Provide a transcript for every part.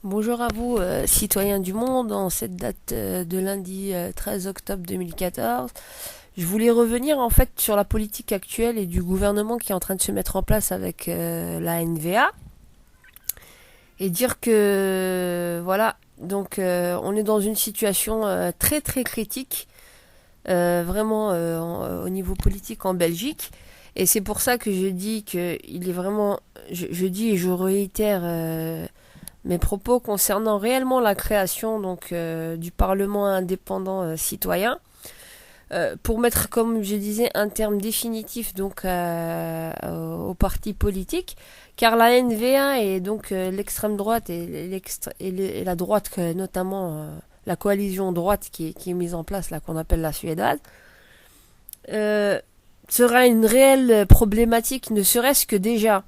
Bonjour à vous, citoyens du monde, en cette date de lundi 13 octobre 2014. Je voulais revenir en fait sur la politique actuelle et du gouvernement qui est en train de se mettre en place avec la NVA et dire que voilà, donc on est dans une situation très très critique, vraiment au niveau politique en Belgique. Et c'est pour ça que je dis que il est vraiment, je dis et je réitère mes propos concernant réellement la création du Parlement indépendant citoyen pour mettre, comme je disais, un terme définitif au parti politique, car la NVA et l'extrême droite et la droite, notamment la coalition droite qui est mise en place là qu'on appelle la suédoise, euh, sera une réelle problématique, ne serait-ce que déjà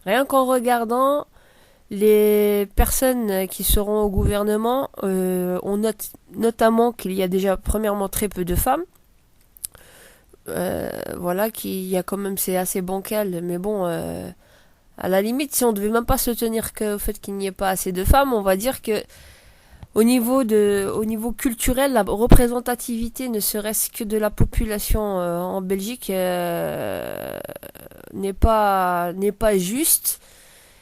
rien qu'en regardant les personnes qui seront au gouvernement. On note notamment qu'il y a déjà premièrement très peu de femmes. Voilà, qu'il y a quand même, c'est assez bancal, mais bon, à la limite, si on devait même pas se tenir qu'au fait qu'il n'y ait pas assez de femmes, on va dire que au niveau culturel, la représentativité, ne serait-ce que de la population en Belgique, n'est pas juste.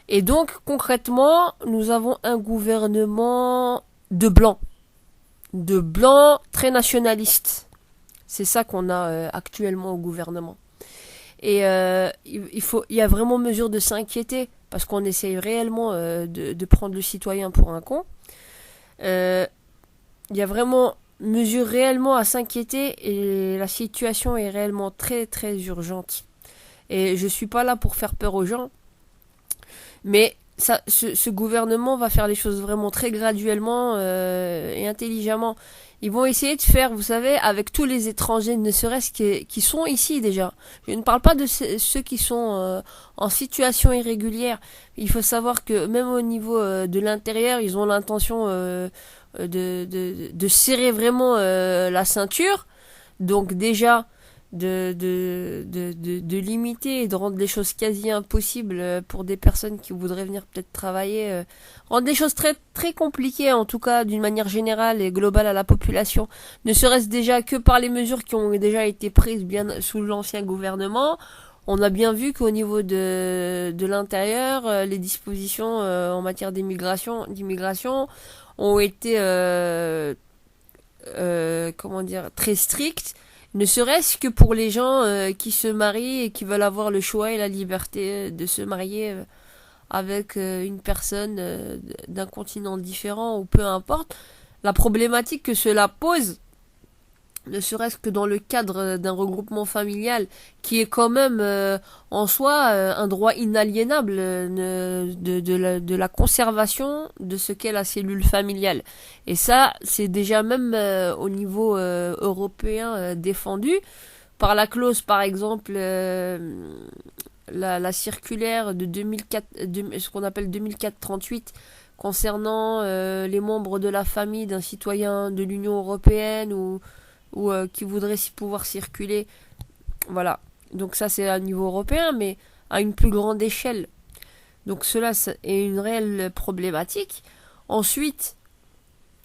Et donc, concrètement, nous avons un gouvernement de blancs très nationalistes. C'est ça qu'on a actuellement au gouvernement. Et il y a vraiment mesure de s'inquiéter parce qu'on essaye réellement de prendre le citoyen pour un con. Euh, il y a vraiment mesure réellement à s'inquiéter et la situation est réellement très très urgente. Et je suis pas là pour faire peur aux gens. Mais ce gouvernement va faire les choses vraiment très graduellement et intelligemment. Ils vont essayer de faire, vous savez, avec tous les étrangers, ne serait-ce qui sont ici déjà. Je ne parle pas de ceux qui sont en situation irrégulière. Il faut savoir que même au niveau de l'intérieur, ils ont l'intention de serrer vraiment la ceinture. Donc déjà, de limiter et de rendre les choses quasi impossibles pour des personnes qui voudraient venir peut-être travailler, rendre les choses très très compliquées en tout cas d'une manière générale et globale à la population, ne serait-ce déjà que par les mesures qui ont déjà été prises bien sous l'ancien gouvernement. On a bien vu qu'au niveau de l'intérieur, les dispositions en matière d'immigration ont été comment dire, très strictes, ne serait-ce que pour les gens qui se marient et qui veulent avoir le choix et la liberté de se marier avec une personne d'un continent différent ou peu importe. La problématique que cela pose, ne serait-ce que dans le cadre d'un regroupement familial, qui est quand même en soi un droit inaliénable de la conservation de ce qu'est la cellule familiale. Et ça, c'est déjà même au niveau européen défendu par la clause, par exemple, la circulaire de 2004, ce qu'on appelle 2004-38, concernant les membres de la famille d'un citoyen de l'Union européenne ou qui voudraient pouvoir circuler. Voilà. Donc ça c'est à niveau européen, mais à une plus grande échelle. Donc cela est une réelle problématique. Ensuite,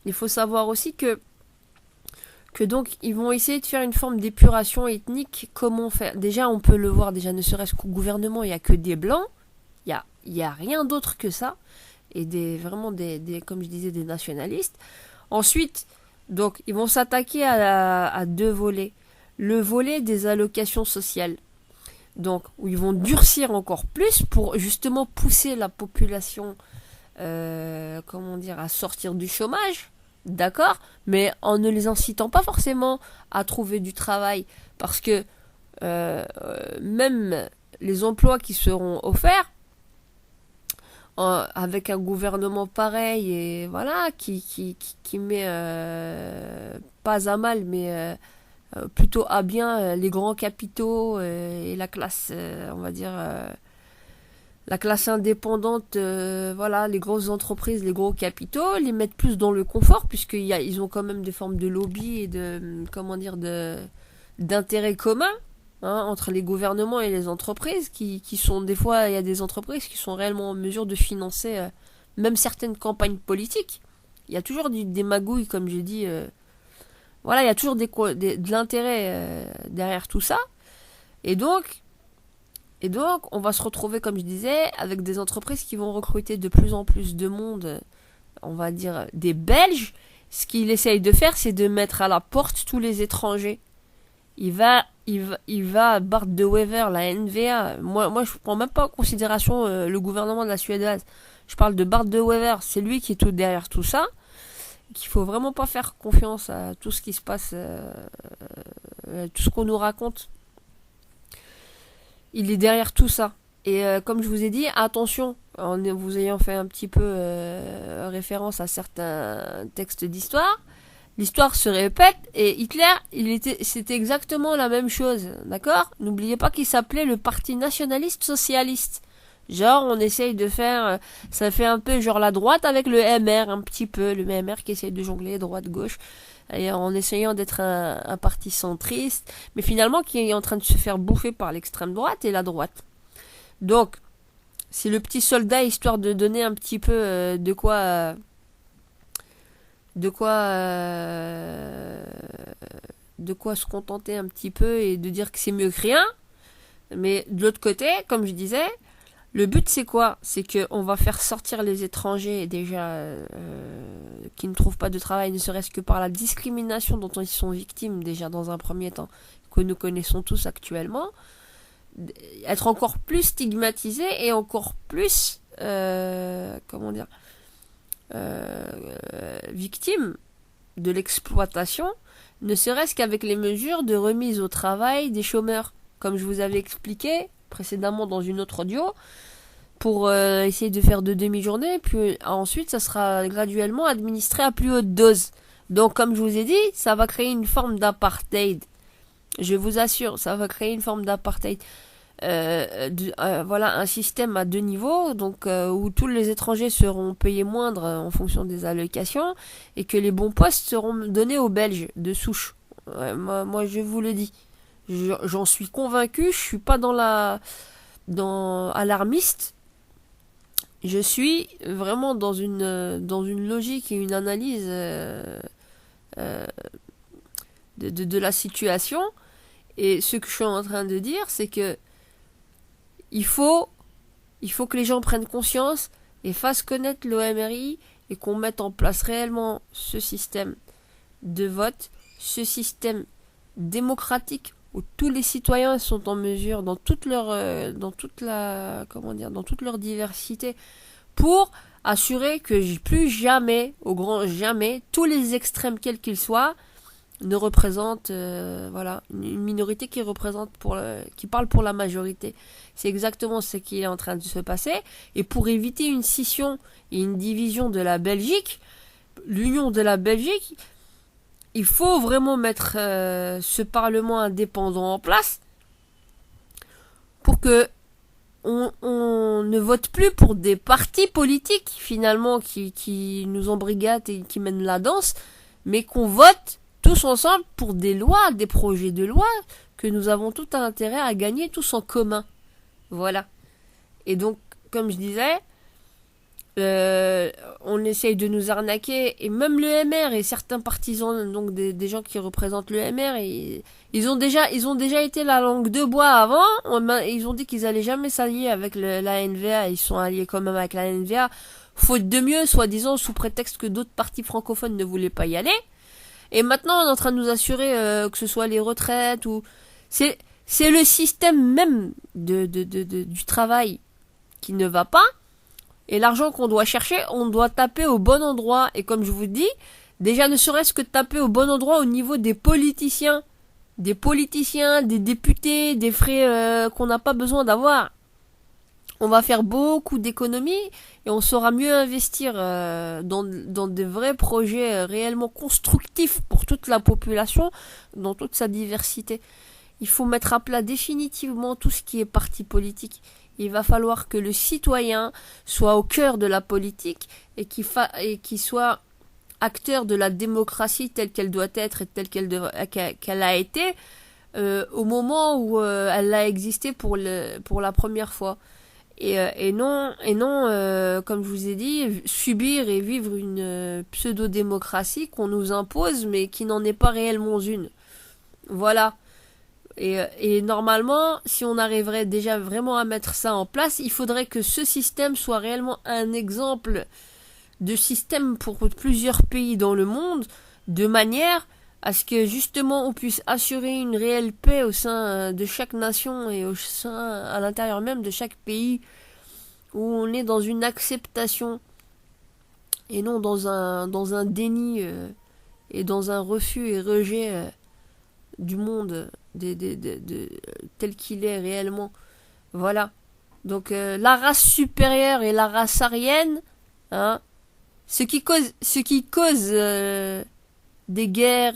il faut savoir aussi que donc ils vont essayer de faire une forme d'épuration ethnique. Comment faire? Déjà, on peut le voir, déjà ne serait-ce qu'au gouvernement, il n'y a que des blancs. Il y a rien d'autre que ça. Et vraiment comme je disais, des nationalistes. Ensuite, donc, ils vont s'attaquer à deux volets. Le volet des allocations sociales. Donc, où ils vont durcir encore plus pour justement pousser la population, comment dire, à sortir du chômage. D'accord? Mais en ne les incitant pas forcément à trouver du travail. Parce que même les emplois qui seront offerts, avec un gouvernement pareil et voilà qui met pas à mal mais plutôt à bien les grands capitaux et la classe on va dire la classe indépendante, voilà, les grosses entreprises, les gros capitaux, les mettre plus dans le confort ils ont quand même des formes de lobby et de comment dire d'intérêts communs, hein, entre les gouvernements et les entreprises qui sont des fois, il y a des entreprises qui sont réellement en mesure de financer même certaines campagnes politiques, il y a toujours des magouilles, comme je dis. Voilà, il y a toujours de l'intérêt derrière tout ça. Et donc, on va se retrouver, comme je disais, avec des entreprises qui vont recruter de plus en plus de monde, on va dire des Belges. Ce qu'il essaye de faire, c'est de mettre à la porte tous les étrangers. Il va à Bart de Wever, la NVA. Moi, je prends même pas en considération le gouvernement de la Suédoise. Je parle de Bart de Wever. C'est lui qui est tout derrière tout ça. Qu'il faut vraiment pas faire confiance à tout ce qui se passe, tout ce qu'on nous raconte. Il est derrière tout ça. Et comme je vous ai dit, attention, en vous ayant fait un petit peu référence à certains textes d'histoire, l'histoire se répète et Hitler, c'était exactement la même chose, d'accord? N'oubliez pas qu'il s'appelait le Parti nationaliste socialiste. Genre, on essaye de faire, ça fait un peu genre la droite avec le MR, un petit peu, le MR qui essaye de jongler droite-gauche, en essayant d'être un parti centriste, mais finalement qui est en train de se faire bouffer par l'extrême droite et la droite. Donc, c'est le petit soldat histoire de donner un petit peu de quoi se contenter un petit peu et de dire que c'est mieux que rien. Mais de l'autre côté, comme je disais, le but c'est quoi? C'est qu'on va faire sortir les étrangers déjà qui ne trouvent pas de travail, ne serait-ce que par la discrimination dont ils sont victimes déjà dans un premier temps, que nous connaissons tous actuellement, être encore plus stigmatisés et encore plus victimes de l'exploitation, ne serait-ce qu'avec les mesures de remise au travail des chômeurs, comme je vous avais expliqué précédemment dans une autre audio, pour essayer de faire de demi-journées, puis ensuite ça sera graduellement administré à plus haute dose. Donc comme je vous ai dit, ça va créer une forme d'apartheid. Je vous assure, ça va créer une forme d'apartheid. Voilà, un système à deux niveaux, donc où tous les étrangers seront payés moindre en fonction des allocations, et que les bons postes seront donnés aux Belges de souche. Ouais, moi je vous le dis. J'en suis convaincu, je suis pas alarmiste. Je suis vraiment dans une logique et une analyse de la situation. Et ce que je suis en train de dire, c'est que il faut que les gens prennent conscience et fassent connaître l'OMRI et qu'on mette en place réellement ce système de vote, ce système démocratique où tous les citoyens sont en mesure dans toute leur diversité pour assurer que plus jamais, au grand jamais, tous les extrêmes quels qu'ils soient ne représentent une minorité qui parle pour la majorité. C'est exactement ce qui est en train de se passer, et pour éviter une scission et une division de la Belgique, l'union de la Belgique, il faut vraiment mettre ce Parlement indépendant en place pour que on ne vote plus pour des partis politiques finalement qui nous embrigadent et qui mènent la danse, mais qu'on vote tous ensemble pour des lois, des projets de loi que nous avons tout intérêt à gagner tous en commun. Voilà. Et donc, comme je disais, on essaye de nous arnaquer, et même le MR et certains partisans, donc des gens qui représentent le MR, ils ont déjà été la langue de bois avant. Ils ont dit qu'ils allaient jamais s'allier avec la NVA, ils sont alliés quand même avec la NVA, faute de mieux, soi-disant sous prétexte que d'autres partis francophones ne voulaient pas y aller. Et maintenant on est en train de nous assurer que ce soit les retraites ou c'est le système même du travail qui ne va pas. Et l'argent qu'on doit chercher, on doit taper au bon endroit. Et comme je vous dis, déjà ne serait-ce que taper au bon endroit au niveau des politiciens. Des députés, des frais qu'on n'a pas besoin d'avoir. On va faire beaucoup d'économies et on saura mieux investir dans des vrais projets réellement constructifs pour toute la population, dans toute sa diversité. Il faut mettre à plat définitivement tout ce qui est parti politique. Il va falloir que le citoyen soit au cœur de la politique et qu'il soit acteur de la démocratie telle qu'elle doit être et telle qu'elle a été au moment où elle a existé pour la première fois. et non, comme je vous ai dit, subir et vivre une pseudo-démocratie qu'on nous impose, mais qui n'en est pas réellement une. Voilà. Et normalement, si on arriverait déjà vraiment à mettre ça en place, il faudrait que ce système soit réellement un exemple de système pour plusieurs pays dans le monde, de manière à ce que justement on puisse assurer une réelle paix au sein de chaque nation et au sein, à l'intérieur même de chaque pays, où on est dans une acceptation et non dans un déni et dans un refus et rejet du monde tel qu'il est réellement. Voilà. Donc la race supérieure et la race aryenne, hein, ce qui cause des guerres,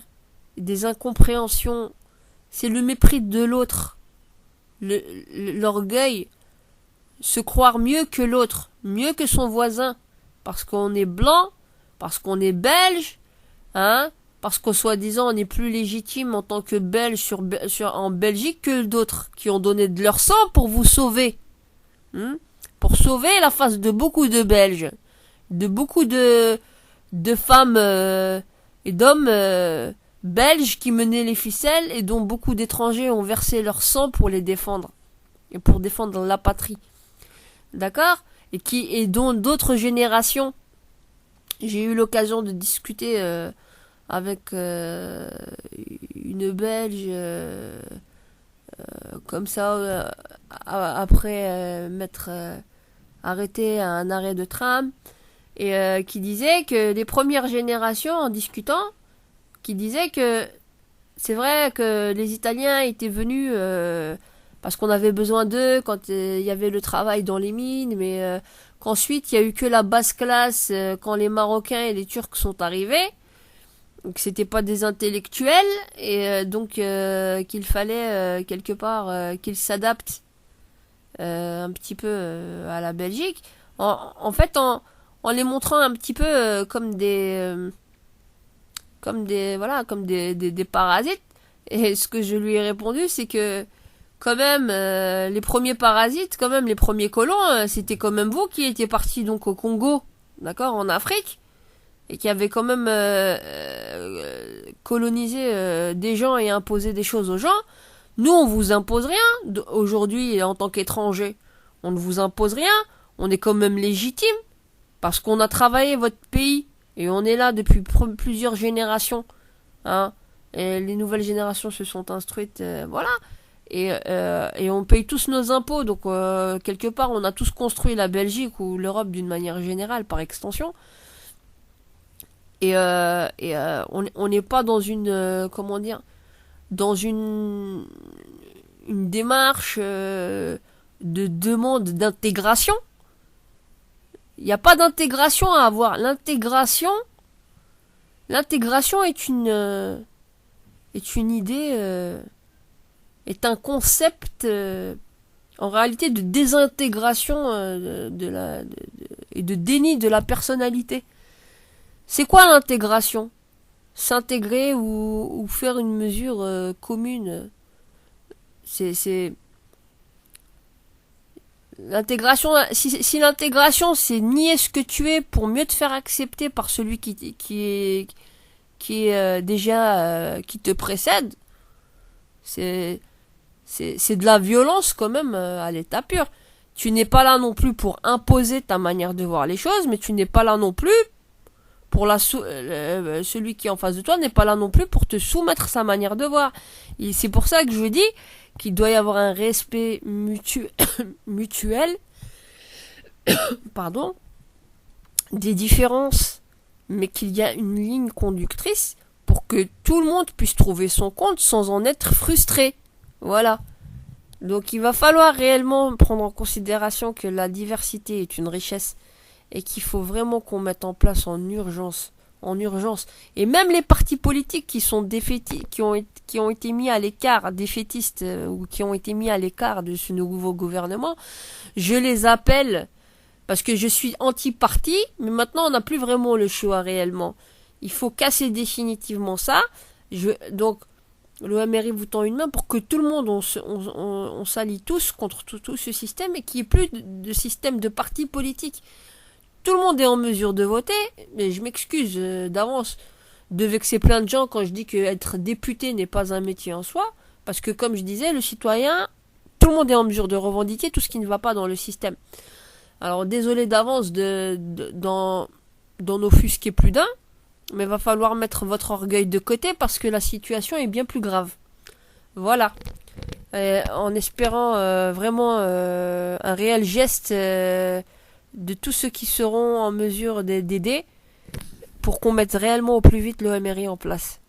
des incompréhensions, c'est le mépris de l'autre, l'orgueil, se croire mieux que l'autre, mieux que son voisin, parce qu'on est blanc, parce qu'on est belge, hein, parce qu'au soi-disant on est plus légitime en tant que belge en Belgique que d'autres qui ont donné de leur sang pour vous sauver, pour sauver la face de beaucoup de Belges, de beaucoup de femmes et d'hommes belges qui menaient les ficelles et dont beaucoup d'étrangers ont versé leur sang pour les défendre et pour défendre la patrie. D'accord ? Et dont d'autres générations. J'ai eu l'occasion de discuter avec une Belge comme ça après m'être arrêté à un arrêt de tram et qui disait que les premières générations, en discutant, qui disaient que c'est vrai que les Italiens étaient venus parce qu'on avait besoin d'eux quand il y avait le travail dans les mines, mais qu'ensuite il y a eu que la basse classe quand les Marocains et les Turcs sont arrivés, donc c'était pas des intellectuels et donc qu'il fallait quelque part qu'ils s'adaptent un petit peu à la Belgique, en fait en les montrant un petit peu comme des parasites. Et ce que je lui ai répondu, c'est que quand même les premiers parasites, quand même les premiers colons, c'était quand même vous qui étiez partis donc au Congo, d'accord, en Afrique, et qui avez quand même colonisé des gens et imposé des choses aux gens. Nous, on vous impose rien aujourd'hui en tant qu'étranger. On ne vous impose rien. On est quand même légitime parce qu'on a travaillé votre pays et on est là depuis plusieurs générations, hein. Et les nouvelles générations se sont instruites, voilà. Et on paye tous nos impôts, donc quelque part on a tous construit la Belgique ou l'Europe d'une manière générale par extension. On n'est pas dans une comment dire, dans une démarche de demande d'intégration. Il n'y a pas d'intégration à avoir. L'intégration est une idée, est un concept en réalité de désintégration et de déni de la personnalité. C'est quoi l'intégration ? S'intégrer ou faire une mesure commune. C'est l'intégration. Si l'intégration c'est nier ce que tu es pour mieux te faire accepter par celui qui est déjà qui te précède, c'est de la violence quand même à l'état pur. Tu n'es pas là non plus pour imposer ta manière de voir les choses, mais tu n'es pas là non plus pour celui qui est en face de toi n'est pas là non plus pour te soumettre sa manière de voir. Et c'est pour ça que je dis qu'il doit y avoir un respect mutuel pardon, des différences, mais qu'il y a une ligne conductrice pour que tout le monde puisse trouver son compte sans en être frustré. Voilà. Donc il va falloir réellement prendre en considération que la diversité est une richesse et qu'il faut vraiment qu'on mette en place en urgence. Et même les partis politiques qui sont qui ont été mis à l'écart, défaitistes ou qui ont été mis à l'écart de ce nouveau gouvernement, je les appelle parce que je suis anti-parti, mais maintenant on n'a plus vraiment le choix réellement. Il faut casser définitivement ça. Donc l'OMRI vous tend une main pour que tout le monde, on s'allie tous contre tout ce système et qu'il n'y ait plus de système de partis politiques. Tout le monde est en mesure de voter, mais je m'excuse d'avance de vexer plein de gens quand je dis que être député n'est pas un métier en soi, parce que comme je disais, le citoyen, tout le monde est en mesure de revendiquer tout ce qui ne va pas dans le système. Alors désolé d'avance d'en offusquer plus d'un, mais va falloir mettre votre orgueil de côté parce que la situation est bien plus grave. Voilà. En espérant vraiment un réel geste de tous ceux qui seront en mesure d'aider pour qu'on mette réellement au plus vite l'OMRI en place.